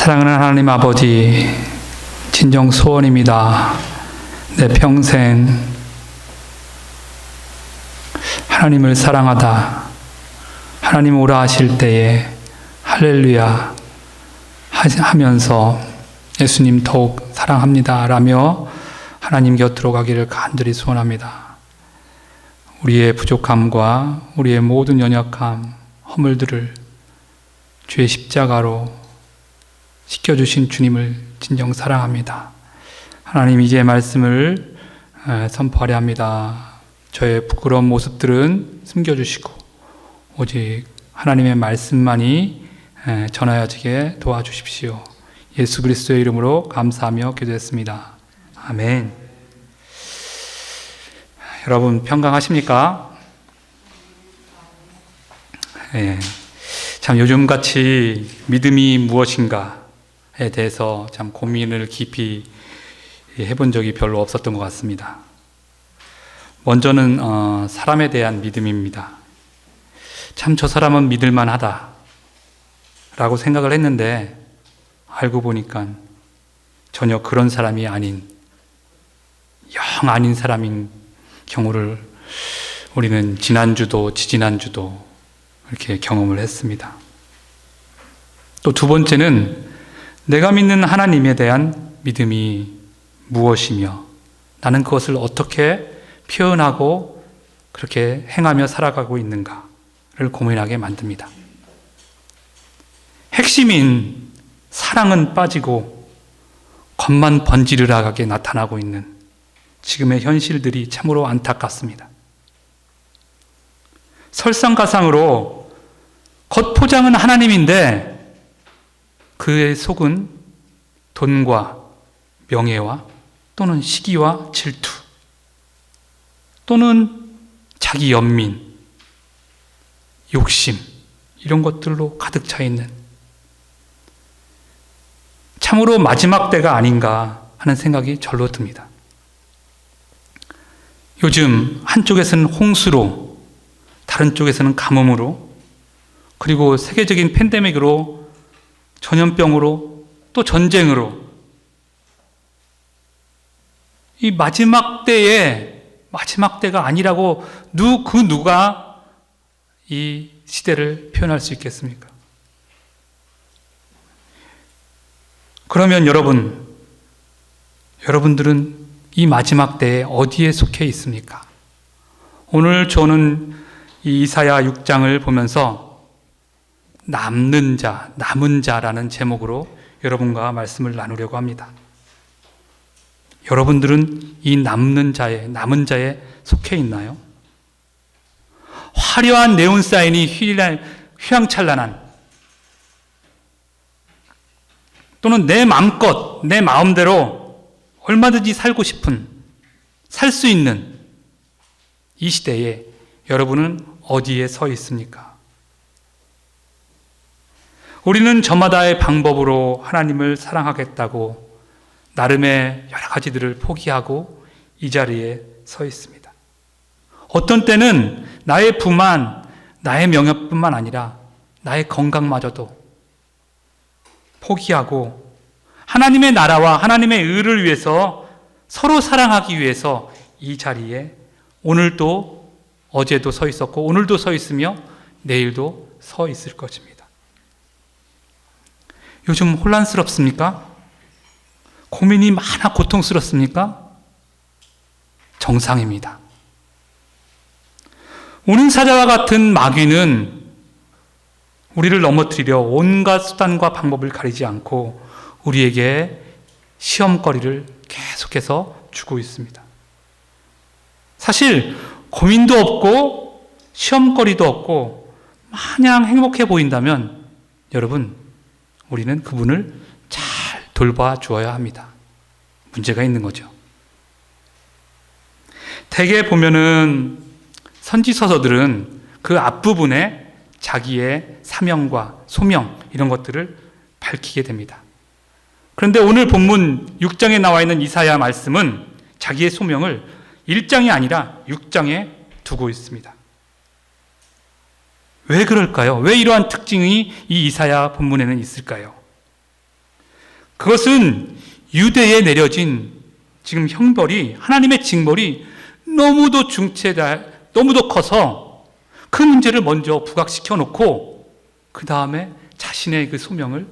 사랑하는 하나님 아버지, 진정 소원입니다. 내 평생 하나님을 사랑하다, 하나님 오라 하실 때에 할렐루야 하면서 예수님 더욱 사랑합니다 라며 하나님 곁으로 가기를 간절히 소원합니다. 우리의 부족함과 우리의 모든 연약함, 허물들을 주의 십자가로 씻겨주신 주님을 진정 사랑합니다. 하나님, 이제 말씀을 선포하려 합니다. 저의 부끄러운 모습들은 숨겨주시고 오직 하나님의 말씀만이 전하여지게 도와주십시오. 예수 그리스도의 이름으로 감사하며 기도했습니다. 아멘. 여러분 평강하십니까? 참 요즘같이 믿음이 무엇인가에 대해서 참 고민을 깊이 해본 적이 별로 없었던 것 같습니다. 먼저는 사람에 대한 믿음입니다. 참 저 사람은 믿을만 하다 라고 생각을 했는데 알고 보니까 전혀 그런 사람이 아닌, 영 아닌 사람인 경우를 우리는 지난주도 지지난주도 이렇게 경험을 했습니다. 또 두 번째는 내가 믿는 하나님에 대한 믿음이 무엇이며 나는 그것을 어떻게 표현하고 그렇게 행하며 살아가고 있는가를 고민하게 만듭니다. 핵심인 사랑은 빠지고 겉만 번지르르하게 나타나고 있는 지금의 현실들이 참으로 안타깝습니다. 설상가상으로 겉포장은 하나님인데 그의 속은 돈과 명예와 또는 시기와 질투 또는 자기 연민, 욕심 이런 것들로 가득 차 있는 참으로 마지막 때가 아닌가 하는 생각이 절로 듭니다. 요즘 한쪽에서는 홍수로, 다른 쪽에서는 가뭄으로, 그리고 세계적인 팬데믹으로, 전염병으로, 또 전쟁으로 이 마지막 때에 마지막 때가 아니라고 누가 이 시대를 표현할 수 있겠습니까? 그러면 여러분들은 이 마지막 때에 어디에 속해 있습니까? 오늘 저는 이 이사야 6장을 보면서 남은 자라는 제목으로 여러분과 말씀을 나누려고 합니다. 여러분들은 이 남은 자에 속해 있나요? 화려한 네온사인이 휘황찬란한, 또는 내 마음껏 내 마음대로 얼마든지 살고 싶은, 살 수 있는 이 시대에 여러분은 어디에 서 있습니까? 우리는 저마다의 방법으로 하나님을 사랑하겠다고 나름의 여러 가지들을 포기하고 이 자리에 서 있습니다. 어떤 때는 나의 부만, 나의 명예뿐만 아니라 나의 건강마저도 포기하고 하나님의 나라와 하나님의 의를 위해서 서로 사랑하기 위해서 이 자리에 오늘도 어제도 서 있었고 오늘도 서 있으며 내일도 서 있을 것입니다. 요즘 혼란스럽습니까? 고민이 많아 고통스럽습니까? 정상입니다. 우는 사자와 같은 마귀는 우리를 넘어뜨리려 온갖 수단과 방법을 가리지 않고 우리에게 시험거리를 계속해서 주고 있습니다. 사실 고민도 없고 시험거리도 없고 마냥 행복해 보인다면 여러분, 우리는 그분을 잘 돌봐 주어야 합니다. 문제가 있는 거죠. 대개 보면은 선지서서들은 그 앞부분에 자기의 사명과 소명 이런 것들을 밝히게 됩니다. 그런데 오늘 본문 6장에 나와 있는 이사야 말씀은 자기의 소명을 1장이 아니라 6장에 두고 있습니다. 왜 그럴까요? 왜 이러한 특징이 이 이사야 본문에는 있을까요? 그것은 유대에 내려진 지금 형벌이, 하나님의 징벌이 너무도 너무도 커서 그 문제를 먼저 부각시켜 놓고 그 다음에 자신의 그 소명을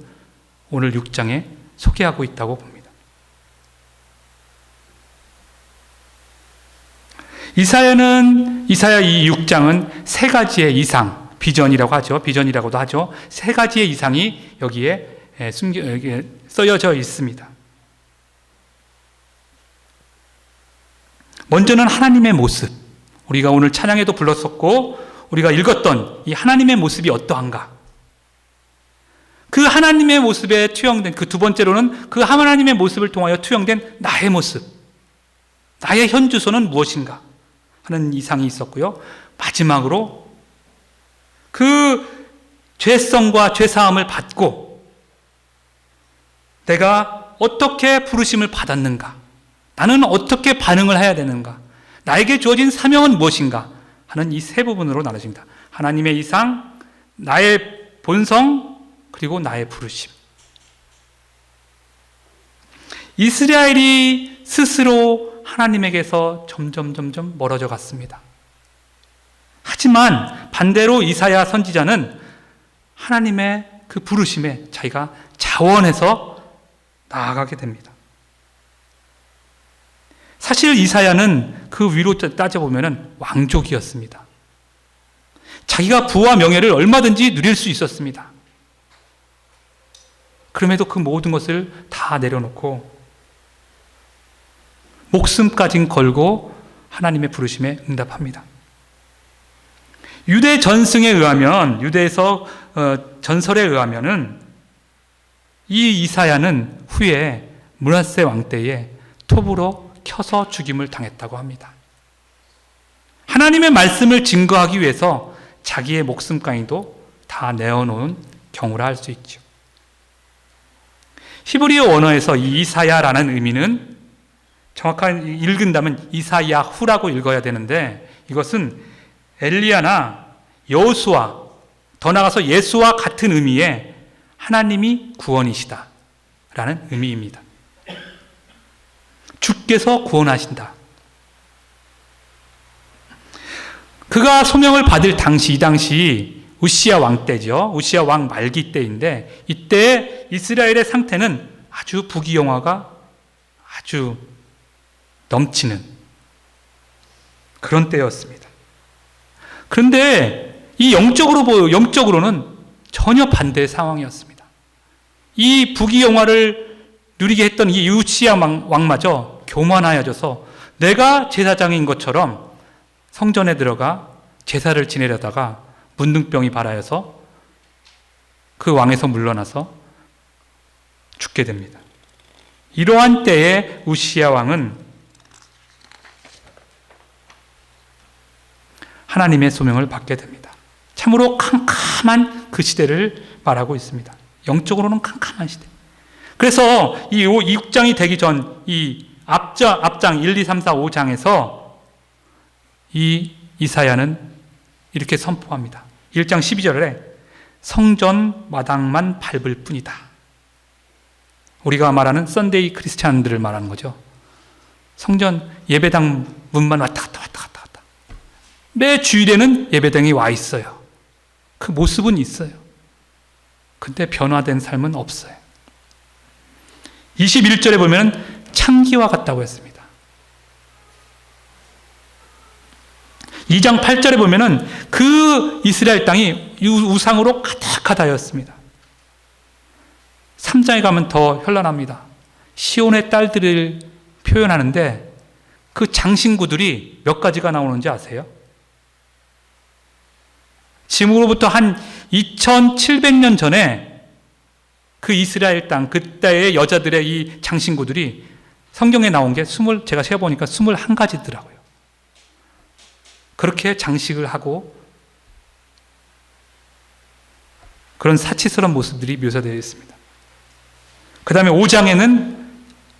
오늘 6장에 소개하고 있다고 봅니다. 이사야 이 6장은 세 가지의 이상, 비전이라고 하죠. 비전이라고도 하죠. 세 가지의 이상이 여기에 쓰여져 있습니다. 먼저는 하나님의 모습. 우리가 오늘 찬양에도 불렀었고 우리가 읽었던 이 하나님의 모습이 어떠한가. 그 하나님의 모습에 투영된, 그 두 번째로는 그 하나님의 모습을 통하여 투영된 나의 모습, 나의 현주소는 무엇인가 하는 이상이 있었고요. 마지막으로 그 죄성과 죄사함을 받고 내가 어떻게 부르심을 받았는가, 나는 어떻게 반응을 해야 되는가, 나에게 주어진 사명은 무엇인가 하는 이 세 부분으로 나눠집니다. 하나님의 이상, 나의 본성, 그리고 나의 부르심. 이스라엘이 스스로 하나님에게서 점점 멀어져 갔습니다. 하지만 반대로 이사야 선지자는 하나님의 그 부르심에 자기가 자원해서 나아가게 됩니다. 사실 이사야는 그 위로 따져보면 왕족이었습니다. 자기가 부와 명예를 얼마든지 누릴 수 있었습니다. 그럼에도 그 모든 것을 다 내려놓고 목숨까지 걸고 하나님의 부르심에 응답합니다. 유대 전승에 의하면, 유대에서 전설에 의하면은 이 이사야는 후에 므낫세 왕 때에 톱으로 켜서 죽임을 당했다고 합니다. 하나님의 말씀을 증거하기 위해서 자기의 목숨까지도 다 내어놓은 경우라 할 수 있죠. 히브리어 원어에서 이 이사야라는 의미는 정확한 읽은다면 이사야후라고 읽어야 되는데 이것은 엘리야나 여호수아, 더 나아가서 예수와 같은 의미의 하나님이 구원이시다 라는 의미입니다. 주께서 구원하신다. 그가 소명을 받을 당시, 이 당시 우시야 왕 때죠. 우시야 왕 말기 때인데 이때 이스라엘의 상태는 아주 부귀영화가 아주 넘치는 그런 때였습니다. 그런데 이 영적으로는 전혀 반대의 상황이었습니다. 이 부귀영화를 누리게 했던 이 우시야 왕마저 교만하여져서 내가 제사장인 것처럼 성전에 들어가 제사를 지내려다가 문둥병이 발하여서 그 왕에서 물러나서 죽게 됩니다. 이러한 때에 우시야 왕은 하나님의 소명을 받게 됩니다. 참으로 캄캄한 그 시대를 말하고 있습니다. 영적으로는 캄캄한 시대. 그래서 이 6장이 되기 전 이 앞장 1, 2, 3, 4, 5장에서 이 이사야는 이렇게 선포합니다. 1장 12절에 성전 마당만 밟을 뿐이다. 우리가 말하는 썬데이 크리스찬들을 말하는 거죠. 성전 예배당 문만 왔다 갔다. 매 주일에는 예배당에 와 있어요. 그 모습은 있어요. 근데 변화된 삶은 없어요. 21절에 보면 창기와 같다고 했습니다. 2장 8절에 보면은 그 이스라엘 땅이 우상으로 가득하다였습니다. 3장에 가면 더 현란합니다. 시온의 딸들을 표현하는데 그 장신구들이 몇 가지가 나오는지 아세요? 지금으로부터 한 2700년 전에 그 이스라엘 땅, 그때의 여자들의 이 장신구들이 성경에 나온 게 제가 세어보니까 21가지더라고요. 그렇게 장식을 하고 그런 사치스러운 모습들이 묘사되어 있습니다. 그 다음에 5장에는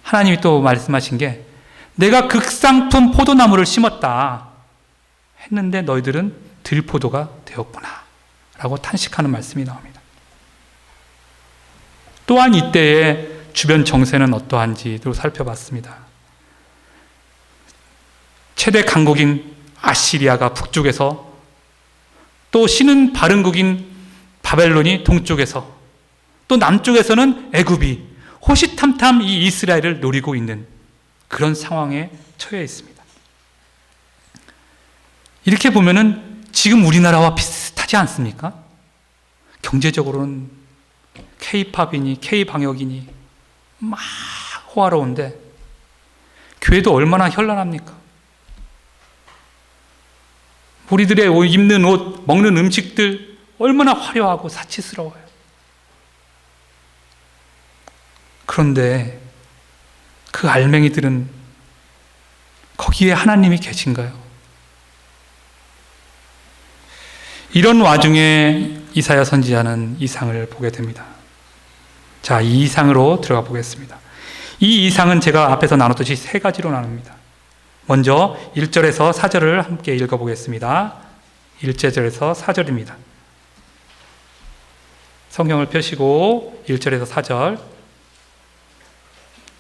하나님이 또 말씀하신 게 내가 극상품 포도나무를 심었다 했는데 너희들은 들포도가 되었구나 라고 탄식하는 말씀이 나옵니다. 또한 이때에 주변 정세는 어떠한지도 살펴봤습니다. 최대 강국인 아시리아가 북쪽에서, 또 신은 바른국인 바벨론이 동쪽에서, 또 남쪽에서는 애굽이 호시탐탐 이 이스라엘을 노리고 있는 그런 상황에 처해 있습니다. 이렇게 보면은 지금 우리나라와 비슷하지 않습니까? 경제적으로는 K-팝이니 K-방역이니 막 호화로운데 교회도 얼마나 현란합니까? 우리들의 입는 옷, 먹는 음식들 얼마나 화려하고 사치스러워요. 그런데 그 알맹이들은 거기에 하나님이 계신가요? 이런 와중에 이사야 선지자는 이상을 보게 됩니다. 자, 이 이상으로 들어가 보겠습니다. 이 이상은 제가 앞에서 나눴듯이 세 가지로 나눕니다. 먼저 1절에서 4절을 함께 읽어보겠습니다. 1절에서 4절입니다. 성경을 펴시고 1절에서 4절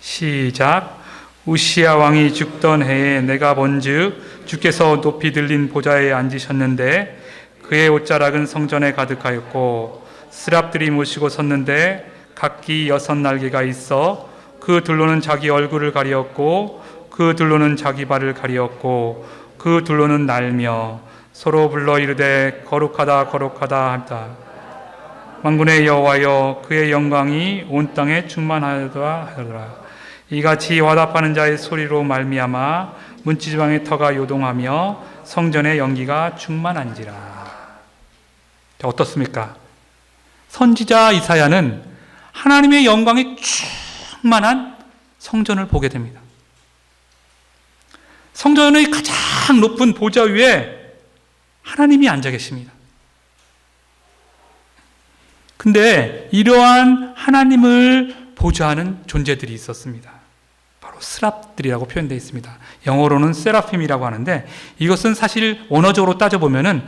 시작. 우시야 왕이 죽던 해에 내가 본즉 주께서 높이 들린 보좌에 앉으셨는데 그의 옷자락은 성전에 가득하였고 스랍들이 모시고 섰는데 각기 6날개가 있어 그 둘로는 자기 얼굴을 가리었고 그 둘로는 자기 발을 가리었고 그 둘로는 날며 서로 불러 이르되 거룩하다 거룩하다 하다. 만군의 여호와여 그의 영광이 온 땅에 충만하다 하더라. 이같이 화답하는 자의 소리로 말미암아 문지방의 터가 요동하며 성전의 연기가 충만한지라. 어떻습니까? 선지자 이사야는 하나님의 영광이 충만한 성전을 보게 됩니다. 성전의 가장 높은 보좌 위에 하나님이 앉아 계십니다. 근데 이러한 하나님을 보좌하는 존재들이 있었습니다. 바로 스랍들이라고 표현되어 있습니다. 영어로는 세라핌이라고 하는데 이것은 사실 원어적으로 따져보면은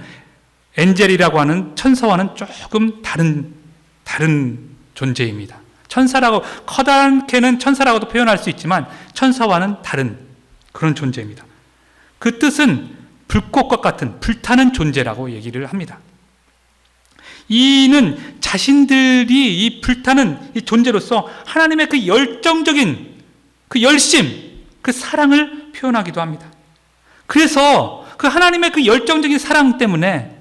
엔젤이라고 하는 천사와는 조금 다른 존재입니다. 천사라고, 커다랗게는 천사라고도 표현할 수 있지만 천사와는 다른 그런 존재입니다. 그 뜻은 불꽃과 같은 불타는 존재라고 얘기를 합니다. 이는 자신들이 이 불타는 이 존재로서 하나님의 그 열정적인 그 열심, 그 사랑을 표현하기도 합니다. 그래서 그 하나님의 그 열정적인 사랑 때문에,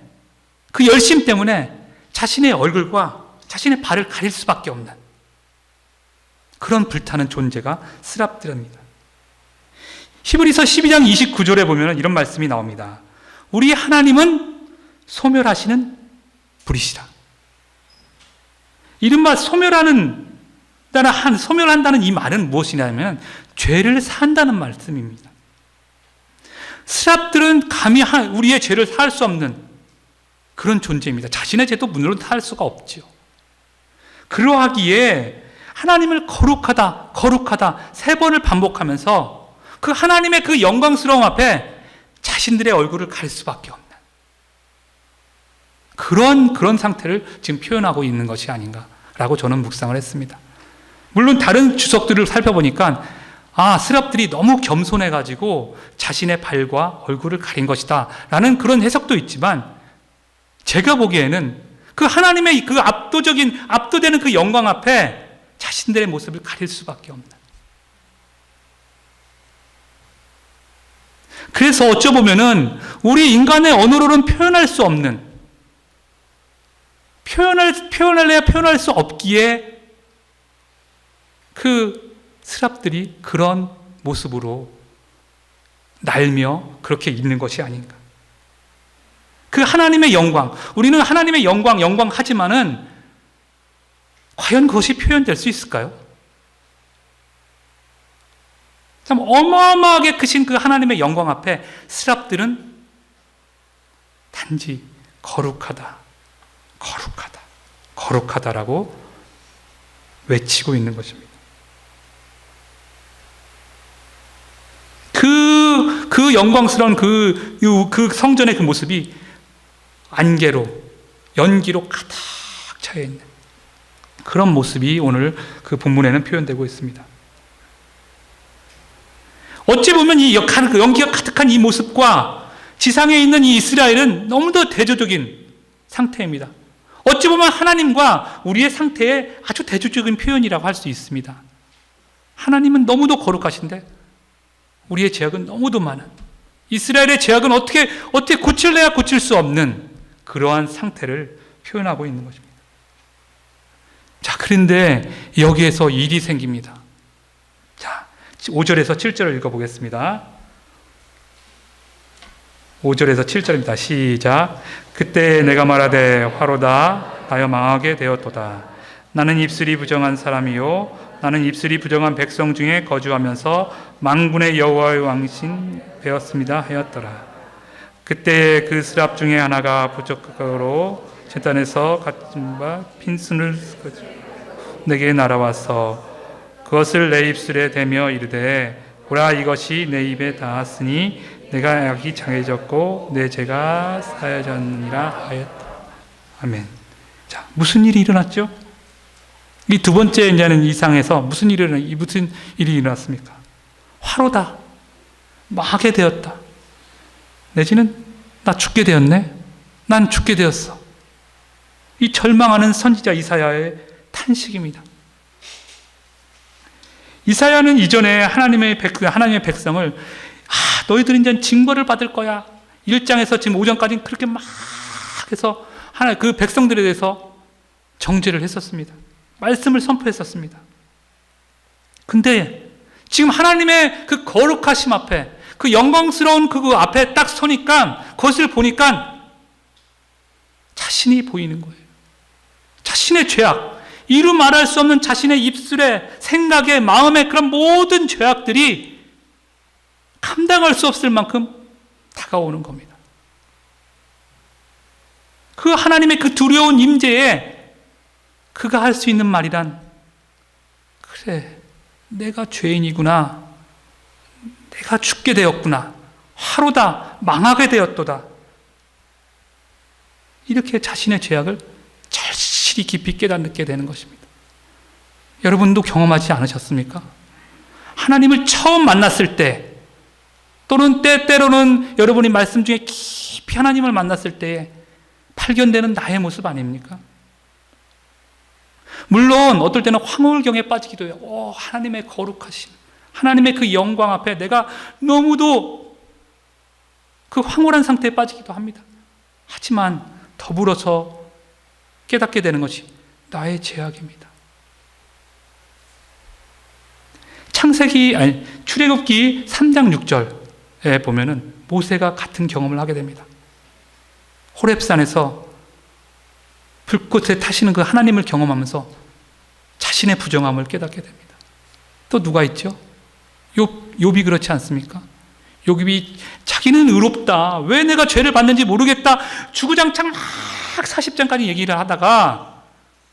그 열심 때문에 자신의 얼굴과 자신의 발을 가릴 수밖에 없는 그런 불타는 존재가 스랍들입니다. 히브리서 12장 29절에 보면 이런 말씀이 나옵니다. 우리 하나님은 소멸하시는 불이시라. 이른바 소멸한다는 이 말은 무엇이냐면 죄를 산다는 말씀입니다. 스랍들은 감히 우리의 죄를 살 수 없는 그런 존재입니다. 자신의 죄도 물론 살 수가 없지요. 그러하기에 하나님을 거룩하다, 거룩하다 3번을 반복하면서 그 하나님의 그 영광스러움 앞에 자신들의 얼굴을 가릴 수밖에 없는 그런 상태를 지금 표현하고 있는 것이 아닌가라고 저는 묵상을 했습니다. 물론 다른 주석들을 살펴보니까 스랍들이 너무 겸손해가지고 자신의 발과 얼굴을 가린 것이다 라는 그런 해석도 있지만 제가 보기에는 그 하나님의 그 압도되는 그 영광 앞에 자신들의 모습을 가릴 수밖에 없는. 그래서 어쩌보면은 우리 인간의 언어로는 표현할 수 없는, 표현할래야 표현할 수 없기에 그 스랍들이 그런 모습으로 날며 그렇게 있는 것이 아닌가. 그 하나님의 영광, 우리는 하나님의 영광하지만은 과연 그것이 표현될 수 있을까요? 참 어마어마하게 크신 그 하나님의 영광 앞에 스랍들은 단지 거룩하다, 거룩하다, 거룩하다라고 외치고 있는 것입니다. 그 영광스러운 그 성전의 그 모습이 안개로, 연기로 가득 차여 있는 그런 모습이 오늘 그 본문에는 표현되고 있습니다. 어찌 보면 이 연기가 가득한 이 모습과 지상에 있는 이 이스라엘은 너무도 대조적인 상태입니다. 어찌 보면 하나님과 우리의 상태의 아주 대조적인 표현이라고 할 수 있습니다. 하나님은 너무도 거룩하신데 우리의 죄악은 너무도 많은, 이스라엘의 죄악은 어떻게 고칠래야 고칠 수 없는 그러한 상태를 표현하고 있는 것입니다. 자, 그런데 여기에서 일이 생깁니다. 자, 5절에서 7절을 읽어보겠습니다. 5절에서 7절입니다. 시작. 그때 내가 말하되 화로다 나여 망하게 되었도다. 나는 입술이 부정한 사람이요 나는 입술이 부정한 백성 중에 거주하면서 만군의 여호와의 왕신 되었습니다 하였더라. 그때 그 스랍 중에 하나가 부적으로 제단에서 갇힌 바 핀순을 내게 날아와서 그것을 내 입술에 대며 이르되 보라 이것이 내 입에 닿았으니 내가 약이 장해졌고 내 죄가 사여졌느니라 하였다. 아멘. 자, 무슨 일이 일어났죠? 이 두 번째 이제는 이상에서 무슨 일이 일어났습니까? 화로다. 망하게 되었다. 내지는 나 죽게 되었네. 난 죽게 되었어. 이 절망하는 선지자 이사야의 탄식입니다. 이사야는 이전에 하나님의 백성을 너희들은 이제 징벌을 받을 거야. 1장에서 지금 5장까지 그렇게 막 해서 그 백성들에 대해서 정죄를 했었습니다. 말씀을 선포했었습니다. 근데 지금 하나님의 그 거룩하심 앞에, 그 영광스러운 그 앞에 딱 서니까, 그것을 보니까 자신이 보이는 거예요. 자신의 죄악, 이루 말할 수 없는 자신의 입술에, 생각에, 마음에 그런 모든 죄악들이 감당할 수 없을 만큼 다가오는 겁니다. 그 하나님의 그 두려운 임재에 그가 할 수 있는 말이란, 그래, 내가 죄인이구나. 내가 죽게 되었구나. 화로다. 망하게 되었도다. 이렇게 자신의 죄악을 절실히 깊이 깨닫게 되는 것입니다. 여러분도 경험하지 않으셨습니까? 하나님을 처음 만났을 때, 또는 때때로는 여러분이 말씀 중에 깊이 하나님을 만났을 때에 발견되는 나의 모습 아닙니까? 물론 어떨 때는 황홀경에 빠지기도 해요. 하나님의 거룩하심, 하나님의 그 영광 앞에 내가 너무도 그 황홀한 상태에 빠지기도 합니다. 하지만 더불어서 깨닫게 되는 것이 나의 죄악입니다. 출애굽기 3장 6절에 보면은 모세가 같은 경험을 하게 됩니다. 호렙산에서 불꽃에 타시는 그 하나님을 경험하면서 자신의 부정함을 깨닫게 됩니다. 또 누가 있죠? 욥이 그렇지 않습니까? 욥이 자기는 의롭다. 왜 내가 죄를 받는지 모르겠다. 주구장창 막 40장까지 얘기를 하다가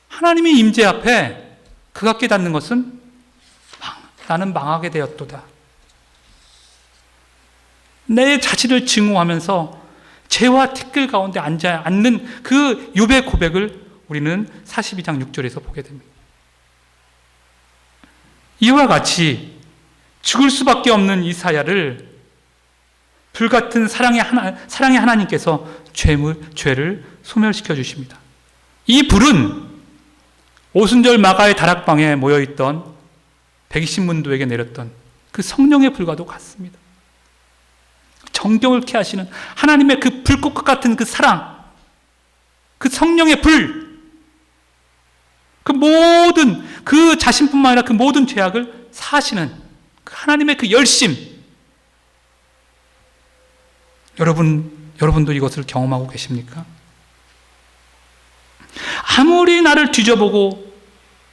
하나님의 임재 앞에 그가 깨닫는 것은 나는 망하게 되었도다. 내 자신을 증오하면서 죄와 티끌 가운데 앉는 그 욥의 고백을 우리는 42장 6절에서 보게 됩니다. 이와 같이 죽을 수밖에 없는 이사야를 불같은 사랑의 하나님께서 죄를 소멸시켜 주십니다. 이 불은 오순절 마가의 다락방에 모여있던 120문도에게 내렸던 그 성령의 불과도 같습니다. 정경을 케하시는 하나님의 그 불꽃 같은 그 사랑, 그 성령의 불, 그 모든 그 자신뿐만 아니라 그 모든 죄악을 사하시는 그 하나님의 그 열심, 여러분도 이것을 경험하고 계십니까? 아무리 나를 뒤져보고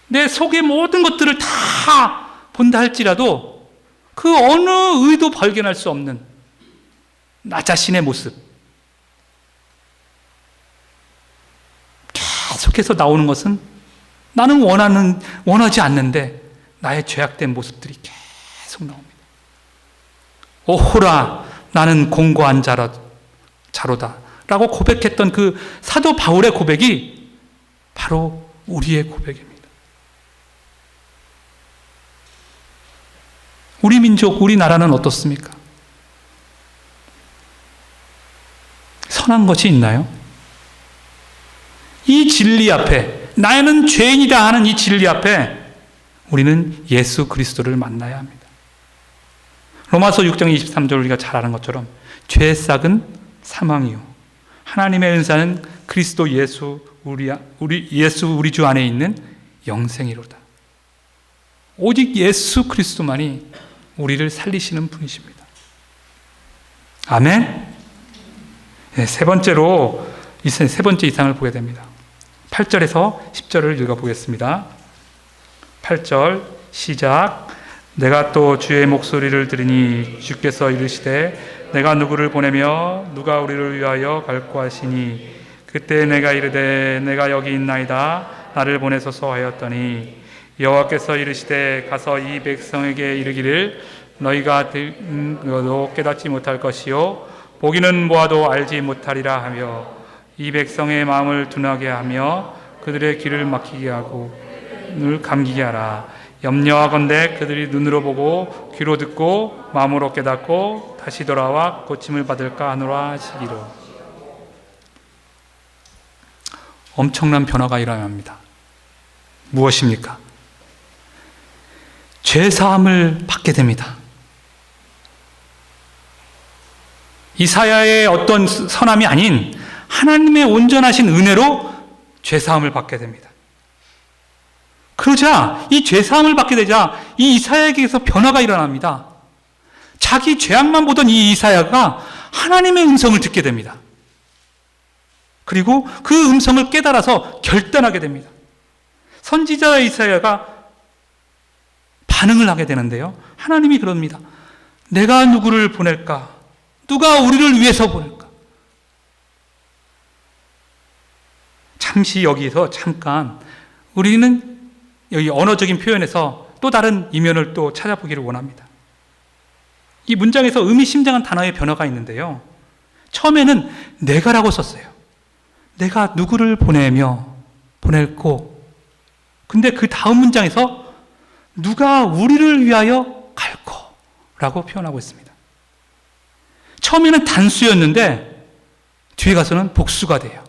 내 속의 모든 것들을 다 본다 할지라도 그 어느 의도 발견할 수 없는 나 자신의 모습, 계속해서 나오는 것은 나는 원하지 않는데 나의 죄악된 모습들이 계속 나옵니다. 오호라 나는 공고한 자로다 라고 고백했던 그 사도 바울의 고백이 바로 우리의 고백입니다. 우리 민족, 우리나라는 어떻습니까? 선한 것이 있나요? 이 진리 앞에, 나는 죄인이다 하는 이 진리 앞에 우리는 예수 그리스도를 만나야 합니다. 로마서 6장 23절 우리가 잘 아는 것처럼 죄의 싹은 사망이요 하나님의 은사는 그리스도 예수 우리 주 안에 있는 영생이로다. 오직 예수 그리스도만이 우리를 살리시는 분이십니다. 아멘. 네, 세 번째 이상을 보게 됩니다. 8절에서 10절을 읽어보겠습니다. 8절 시작. 내가 또 주의 목소리를 들으니 주께서 이르시되 내가 누구를 보내며 누가 우리를 위하여 갈고 하시니 그때 내가 이르되 내가 여기 있나이다 나를 보내소서 하였더니 여호와께서 이르시되 가서 이 백성에게 이르기를 너희가 들어도 깨닫지 못할 것이요 보기는 보아도 알지 못하리라 하며 이 백성의 마음을 둔하게 하며 그들의 귀를 막히게 하고 눈을 감기게 하라. 염려하건대 그들이 눈으로 보고 귀로 듣고 마음으로 깨닫고 다시 돌아와 고침을 받을까 하노라 하시기로. 엄청난 변화가 일어납니다. 무엇입니까? 죄사함을 받게 됩니다. 이사야의 어떤 선함이 아닌 하나님의 온전하신 은혜로 죄사함을 받게 됩니다. 그러자 이 죄사함을 받게 되자 이 이사야에게서 변화가 일어납니다. 자기 죄악만 보던 이 이사야가 하나님의 음성을 듣게 됩니다. 그리고 그 음성을 깨달아서 결단하게 됩니다. 선지자 이사야가 반응을 하게 되는데요. 하나님이 그럽니다. 내가 누구를 보낼까? 누가 우리를 위해서 보낼까? 잠시 여기서 잠깐 우리는 여기 언어적인 표현에서 또 다른 이면을 또 찾아보기를 원합니다. 이 문장에서 의미심장한 단어의 변화가 있는데요. 처음에는 내가라고 썼어요. 내가 누구를 보낼고 근데 그 다음 문장에서 누가 우리를 위하여 갈고 라고 표현하고 있습니다. 처음에는 단수였는데 뒤에 가서는 복수가 돼요.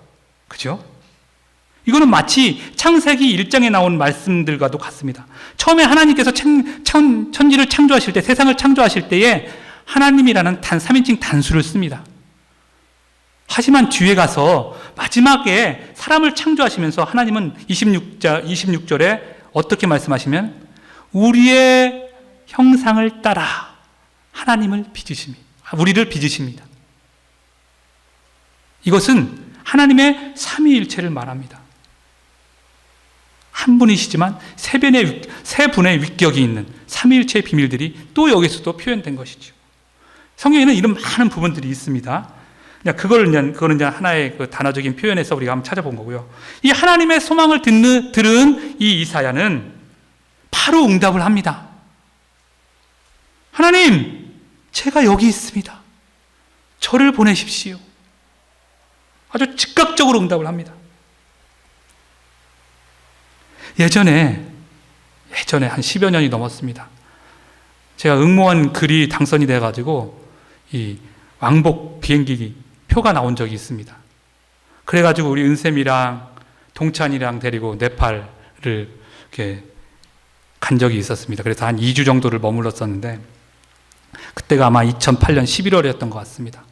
그죠? 이거는 마치 창세기 1장에 나온 말씀들과도 같습니다. 처음에 하나님께서 천지를 창조하실 때, 세상을 창조하실 때에 하나님이라는 3인칭 단수를 씁니다. 하지만 뒤에 가서 마지막에 사람을 창조하시면서 하나님은 26절에 어떻게 말씀하시면 우리의 형상을 따라 우리를 빚으십니다. 이것은 하나님의 삼위일체를 말합니다. 한 분이시지만 세 분의 위격이 있는 삼위일체의 비밀들이 또 여기서도 표현된 것이죠. 성경에는 이런 많은 부분들이 있습니다. 그거는 이제 하나의 그 단어적인 표현에서 우리가 한번 찾아본 거고요. 이 하나님의 소망을 들은 이 이사야는 바로 응답을 합니다. 하나님, 제가 여기 있습니다. 저를 보내십시오. 아주 즉각적으로 응답을 합니다. 예전에 한 10여 년이 넘었습니다. 제가 응모한 글이 당선이 돼가지고 이 왕복 비행기 표가 나온 적이 있습니다. 그래가지고 우리 은쌤이랑 동찬이랑 데리고 네팔을 이렇게 간 적이 있었습니다. 그래서 한 2주 정도를 머물렀었는데 그때가 아마 2008년 11월이었던 것 같습니다.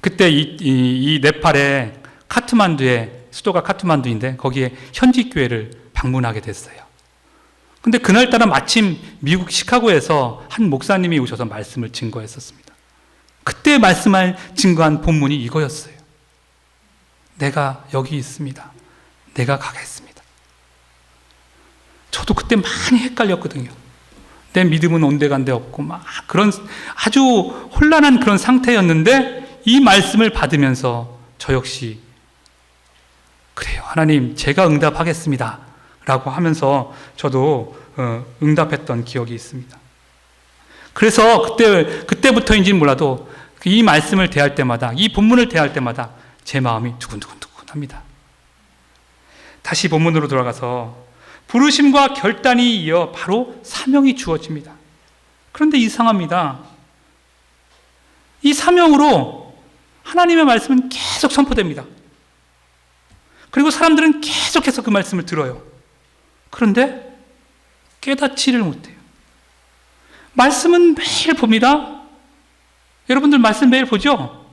그때 이 네팔의 수도가 카트만두인데 거기에 현지 교회를 방문하게 됐어요. 근데 그날따라 마침 미국 시카고에서 한 목사님이 오셔서 말씀을 증거했었습니다. 그때 증거한 본문이 이거였어요. 내가 여기 있습니다. 내가 가겠습니다. 저도 그때 많이 헷갈렸거든요. 내 믿음은 온데간데 없고 막 그런 아주 혼란한 그런 상태였는데 이 말씀을 받으면서 저 역시 그래요. 하나님, 제가 응답하겠습니다. 라고 하면서 저도 응답했던 기억이 있습니다. 그래서 그때부터인지는 몰라도 이 말씀을 대할 때마다, 이 본문을 대할 때마다 제 마음이 두근두근합니다. 다시 본문으로 돌아가서 부르심과 결단이 이어 바로 사명이 주어집니다. 그런데 이상합니다. 이 사명으로 하나님의 말씀은 계속 선포됩니다. 그리고 사람들은 계속해서 그 말씀을 들어요. 그런데 깨닫지를 못해요. 말씀은 매일 봅니다. 여러분들 말씀 매일 보죠?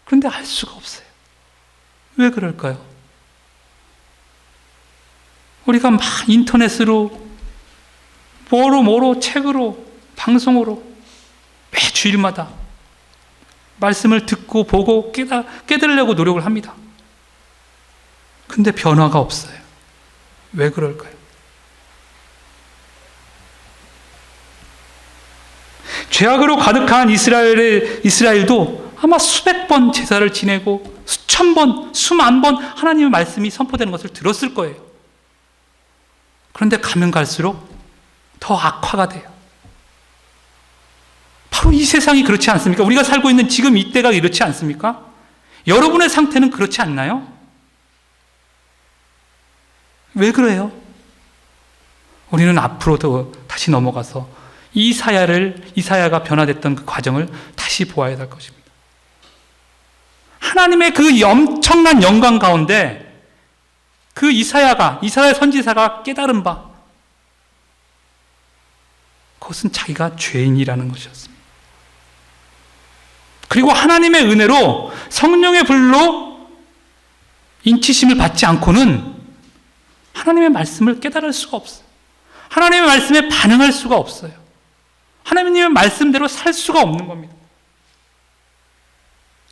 그런데 알 수가 없어요. 왜 그럴까요? 우리가 막 인터넷으로 뭐로 책으로 방송으로 매 주일마다 말씀을 듣고 보고 깨달으려고 노력을 합니다. 근데 변화가 없어요. 왜 그럴까요? 죄악으로 가득한 이스라엘도 아마 수백 번 제사를 지내고 수천 번, 수만 번 하나님의 말씀이 선포되는 것을 들었을 거예요. 그런데 가면 갈수록 더 악화가 돼요. 바로 이 세상이 그렇지 않습니까? 우리가 살고 있는 지금 이때가 이렇지 않습니까? 여러분의 상태는 그렇지 않나요? 왜 그래요? 우리는 앞으로 다시 넘어가서 이사야가 변화됐던 그 과정을 다시 보아야 될 것입니다. 하나님의 그 엄청난 영광 가운데 그 이사야 선지자가 깨달은 바, 그것은 자기가 죄인이라는 것이었습니다. 그리고 하나님의 은혜로 성령의 불로 인치심을 받지 않고는 하나님의 말씀을 깨달을 수가 없어요. 하나님의 말씀에 반응할 수가 없어요. 하나님의 말씀대로 살 수가 없는 겁니다.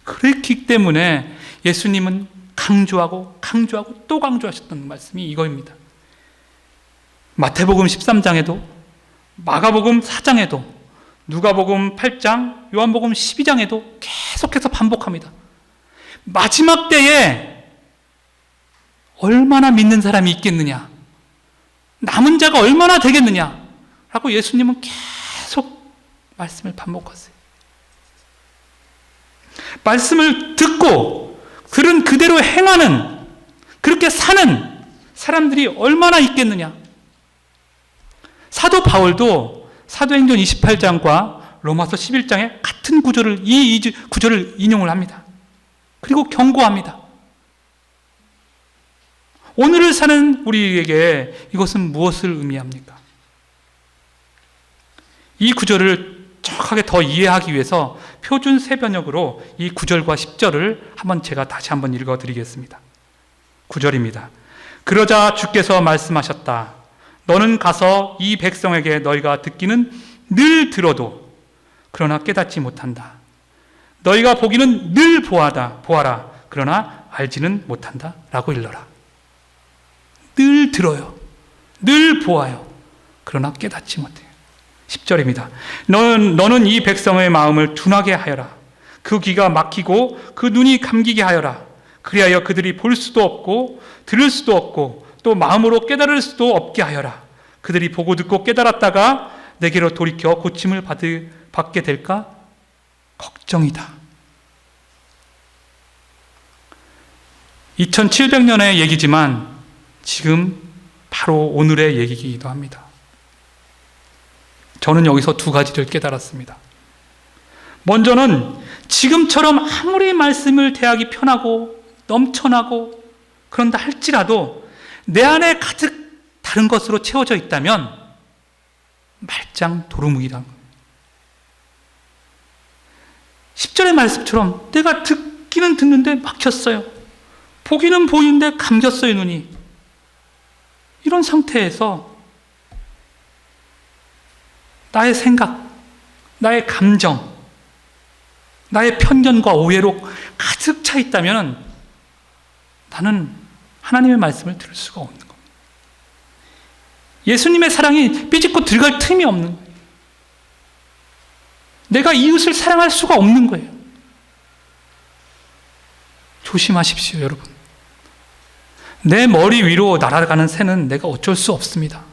그렇기 때문에 예수님은 강조하고 또 강조하셨던 말씀이 이거입니다. 마태복음 13장에도, 마가복음 4장에도, 누가복음 8장, 요한복음 12장에도 계속해서 반복합니다. 마지막 때에 얼마나 믿는 사람이 있겠느냐, 남은 자가 얼마나 되겠느냐 라고 예수님은 계속 말씀을 반복하세요. 말씀을 듣고 들은 그대로 행하는, 그렇게 사는 사람들이 얼마나 있겠느냐. 사도 바울도 사도행전 28장과 로마서 11장에 같은 구절을, 이 구절을 인용을 합니다. 그리고 경고합니다. 오늘을 사는 우리에게 이것은 무엇을 의미합니까? 이 구절을 정확하게 더 이해하기 위해서 표준 세번역으로 이 9절과 10절을 제가 다시 한번 읽어드리겠습니다. 9절입니다. 그러자 주께서 말씀하셨다. 너는 가서 이 백성에게 너희가 듣기는 늘 들어도 그러나 깨닫지 못한다. 너희가 보기는 늘 보아라. 그러나 알지는 못한다. 라고 일러라. 늘 들어요. 늘 보아요. 그러나 깨닫지 못해요. 10절입니다. 너는 이 백성의 마음을 둔하게 하여라. 그 귀가 막히고 그 눈이 감기게 하여라. 그리하여 그들이 볼 수도 없고 들을 수도 없고 또 마음으로 깨달을 수도 없게 하여라. 그들이 보고 듣고 깨달았다가 내게로 돌이켜 고침을 받게 될까 걱정이다. 2700년의 얘기지만 지금 바로 오늘의 얘기이기도 합니다. 저는 여기서 두 가지를 깨달았습니다. 먼저는 지금처럼 아무리 말씀을 대하기 편하고 넘쳐나고 그런다 할지라도 내 안에 가득 다른 것으로 채워져 있다면 말짱 도루묵이란 거예요. 10절의 말씀처럼 내가 듣기는 듣는데 막혔어요. 보기는 보이는데 감겼어요, 눈이. 이런 상태에서 나의 생각, 나의 감정, 나의 편견과 오해로 가득 차 있다면 나는 하나님의 말씀을 들을 수가 없는 겁니다. 예수님의 사랑이 삐집고 들어갈 틈이 없는 거예요. 내가 이웃을 사랑할 수가 없는 거예요. 조심하십시오, 여러분. 내 머리 위로 날아가는 새는 내가 어쩔 수 없습니다.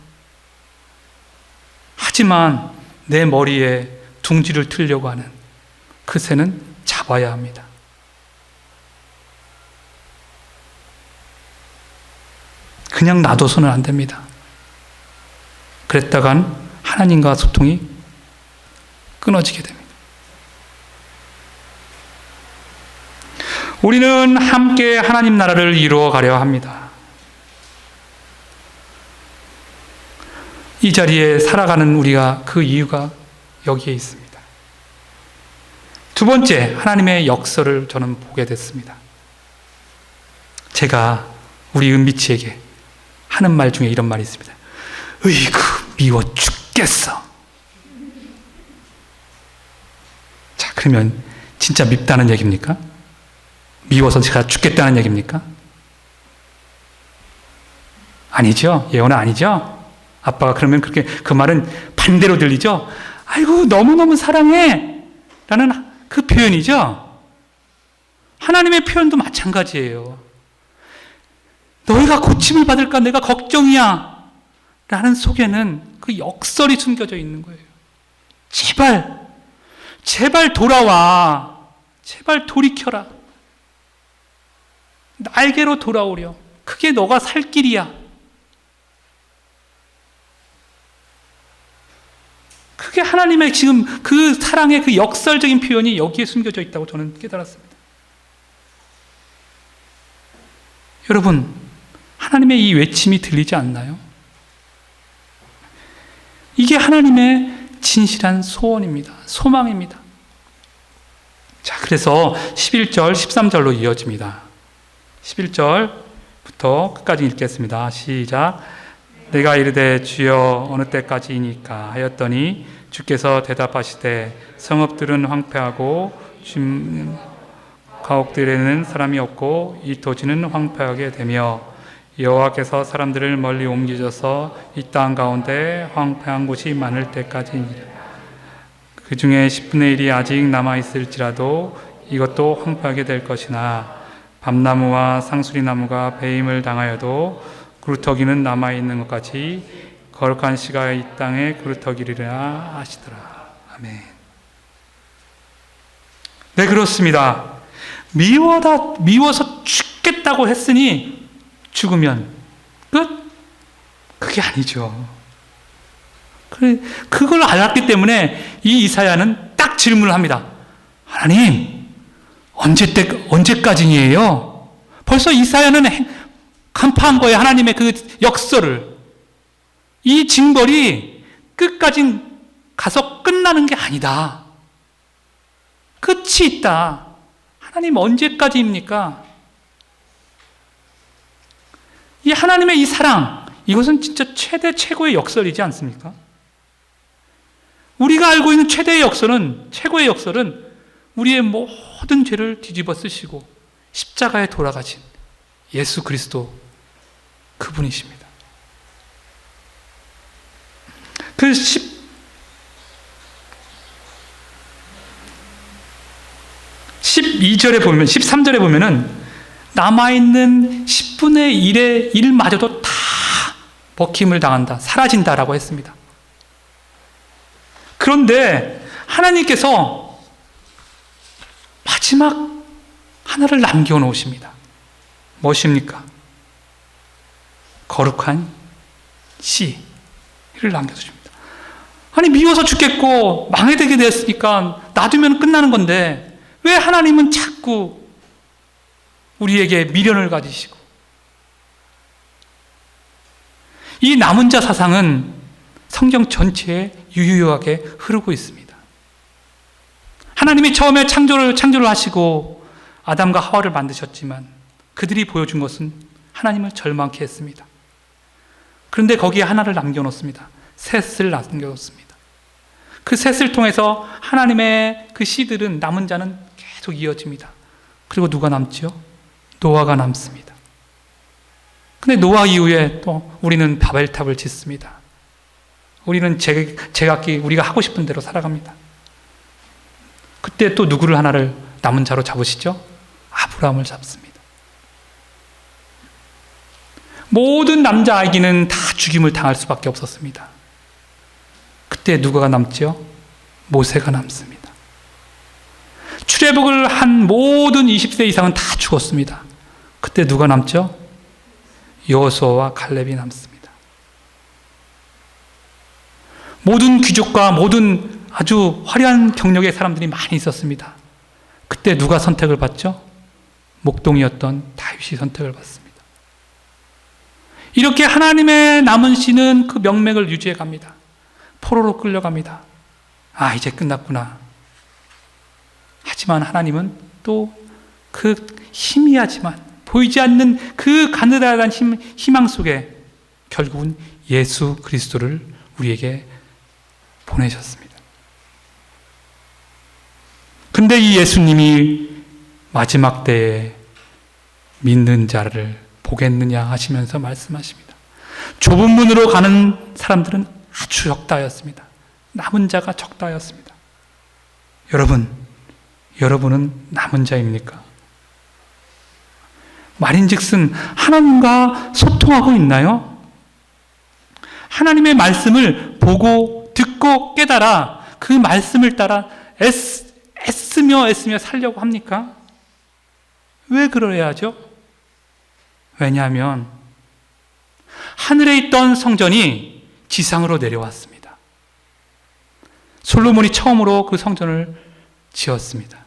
하지만 내 머리에 둥지를 틀려고 하는 그 새는 잡아야 합니다. 그냥 놔둬서는 안 됩니다. 그랬다간 하나님과 소통이 끊어지게 됩니다. 우리는 함께 하나님 나라를 이루어 가려 합니다. 이 자리에 살아가는 우리가 그 이유가 여기에 있습니다. 두 번째, 하나님의 역사를 저는 보게 됐습니다. 제가 우리 은비치에게 하는 말 중에 이런 말이 있습니다. 으이구, 미워 죽겠어. 자, 그러면 진짜 밉다는 얘기입니까? 미워서 제가 죽겠다는 얘기입니까? 아니죠. 예언은 아니죠. 아빠가 그러면 그렇게 그 말은 반대로 들리죠. 아이고, 너무너무 사랑해 라는 그 표현이죠. 하나님의 표현도 마찬가지예요. 너희가 고침을 받을까 내가 걱정이야 라는 속에는 그 역설이 숨겨져 있는 거예요. 제발 돌아와. 제발 돌이켜라. 나에게로 돌아오려. 그게 너가 살 길이야. 그게 하나님의 지금 그 사랑의 그 역설적인 표현이 여기에 숨겨져 있다고 저는 깨달았습니다. 여러분, 하나님의 이 외침이 들리지 않나요? 이게 하나님의 진실한 소원입니다. 소망입니다. 자, 그래서 11절, 13절로 이어집니다. 11절부터 끝까지 읽겠습니다. 시작. 내가 이르되 주여 어느 때까지이니까 하였더니 주께서 대답하시되 성읍들은 황폐하고 가옥들에는 사람이 없고 이 토지는 황폐하게 되며 여호와께서 사람들을 멀리 옮기셔서 이 땅 가운데 황폐한 곳이 많을 때까지니라. 그 중에 10분의 1이 아직 남아있을지라도 이것도 황폐하게 될 것이나 밤나무와 상수리나무가 배임을 당하여도 그루터기는 남아있는 것 같이 거룩한 씨가 이 땅에 그루터기리라 하시더라. 아멘. 네, 그렇습니다. 미워서 죽겠다고 했으니 죽으면 끝? 그게 아니죠. 그걸 알았기 때문에 이 이사야는 딱 질문을 합니다. 하나님, 언제까지예요? 벌써 이사야는 간파한 거예요. 하나님의 그 역설을. 이 징벌이 끝까지 가서 끝나는 게 아니다. 끝이 있다. 하나님 언제까지입니까? 이 하나님의 이 사랑, 이것은 진짜 최고의 역설이지 않습니까? 우리가 알고 있는 최고의 역설은 우리의 모든 죄를 뒤집어 쓰시고 십자가에 돌아가신 예수 그리스도 그분이십니다. 그 12절에 보면, 13절에 보면은 남아있는 10분의 1의 1마저도 다 먹힘을 당한다, 사라진다라고 했습니다. 그런데 하나님께서 마지막 하나를 남겨놓으십니다. 무엇입니까? 거룩한 씨를 남겨주십니다. 아니, 미워서 죽겠고 망해되게 되었으니까 놔두면 끝나는 건데 왜 하나님은 자꾸 우리에게 미련을 가지시고, 이 남은 자 사상은 성경 전체에 유유하게 흐르고 있습니다. 하나님이 처음에 창조를 하시고 아담과 하와를 만드셨지만 그들이 보여준 것은 하나님을 절망케 했습니다. 그런데 거기에 하나를 남겨놓습니다. 셋을 남겨놓습니다. 그 셋을 통해서 하나님의 그 씨들은, 남은 자는 계속 이어집니다. 그리고 누가 남지요? 노아가 남습니다. 근데 노아 이후에 또 우리는 바벨탑을 짓습니다. 우리는 제각기 우리가 하고 싶은 대로 살아갑니다. 그때 또 누구를 하나를 남은 자로 잡으시죠? 아브라함을 잡습니다. 모든 남자 아기는 다 죽임을 당할 수밖에 없었습니다. 그때 누가 남죠? 모세가 남습니다. 출애굽을 한 모든 20세 이상은 다 죽었습니다. 그때 누가 남죠? 여호수아와 칼렙이 남습니다. 모든 귀족과 모든 아주 화려한 경력의 사람들이 많이 있었습니다. 그때 누가 선택을 받죠? 목동이었던 다윗이 선택을 받습니다. 이렇게 하나님의 남은 씨는 그 명맥을 유지해 갑니다. 포로로 끌려갑니다. 아, 이제 끝났구나. 하지만 하나님은 또 그 희미하지만 보이지 않는 그 가느다란 희망 속에 결국은 예수 그리스도를 우리에게 보내셨습니다. 근데 이 예수님이 마지막 때에 믿는 자를 보겠느냐 하시면서 말씀하십니다. 좁은 문으로 가는 사람들은 아주 적다였습니다. 남은 자가 적다였습니다. 여러분은 남은 자입니까? 말인즉슨 하나님과 소통하고 있나요? 하나님의 말씀을 보고 듣고 깨달아 그 말씀을 따라 애쓰며 살려고 합니까? 왜 그러야 하죠? 왜냐하면 하늘에 있던 성전이 지상으로 내려왔습니다. 솔로몬이 처음으로 그 성전을 지었습니다.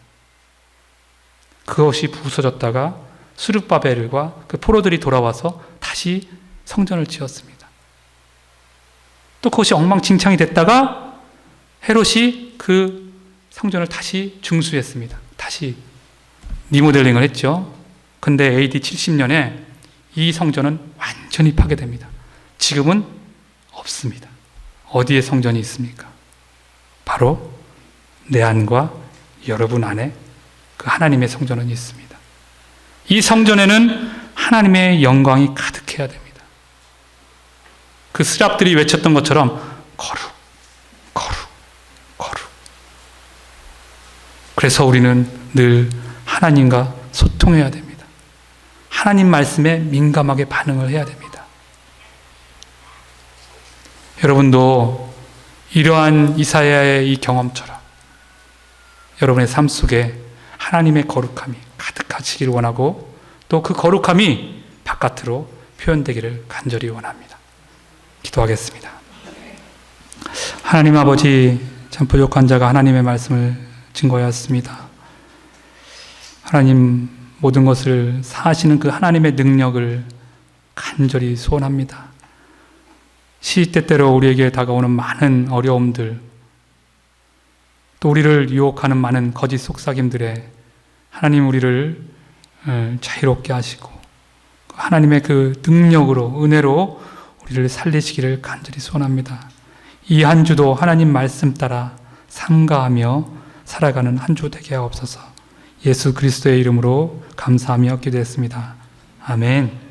그것이 부서졌다가 스룹바벨과 그 포로들이 돌아와서 다시 성전을 지었습니다. 또 그것이 엉망진창이 됐다가 헤롯이 그 성전을 다시 중수했습니다. 다시 리모델링을 했죠. 근데 AD 70년에 이 성전은 완전히 파괴됩니다. 지금은 없습니다. 어디에 성전이 있습니까? 바로 내 안과 여러분 안에 그 하나님의 성전은 있습니다. 이 성전에는 하나님의 영광이 가득해야 됩니다. 그 스랍들이 외쳤던 것처럼 거룩, 거룩, 거룩. 그래서 우리는 늘 하나님과 소통해야 됩니다. 하나님 말씀에 민감하게 반응을 해야 됩니다. 여러분도 이러한 이사야의 이 경험처럼 여러분의 삶 속에 하나님의 거룩함이 가득하시기를 원하고 또 그 거룩함이 바깥으로 표현되기를 간절히 원합니다. 기도하겠습니다. 하나님 아버지, 참 부족한 자가 하나님의 말씀을 증거하였습니다. 하나님, 모든 것을 사하시는 그 하나님의 능력을 간절히 소원합니다. 시시때때로 우리에게 다가오는 많은 어려움들, 또 우리를 유혹하는 많은 거짓 속삭임들에 하나님 우리를 자유롭게 하시고 하나님의 그 능력으로, 은혜로 우리를 살리시기를 간절히 소원합니다. 이 한 주도 하나님 말씀 따라 삼가하며 살아가는 한 주 되게 하옵소서. 예수 그리스도의 이름으로 감사하며 기도했습니다. 아멘.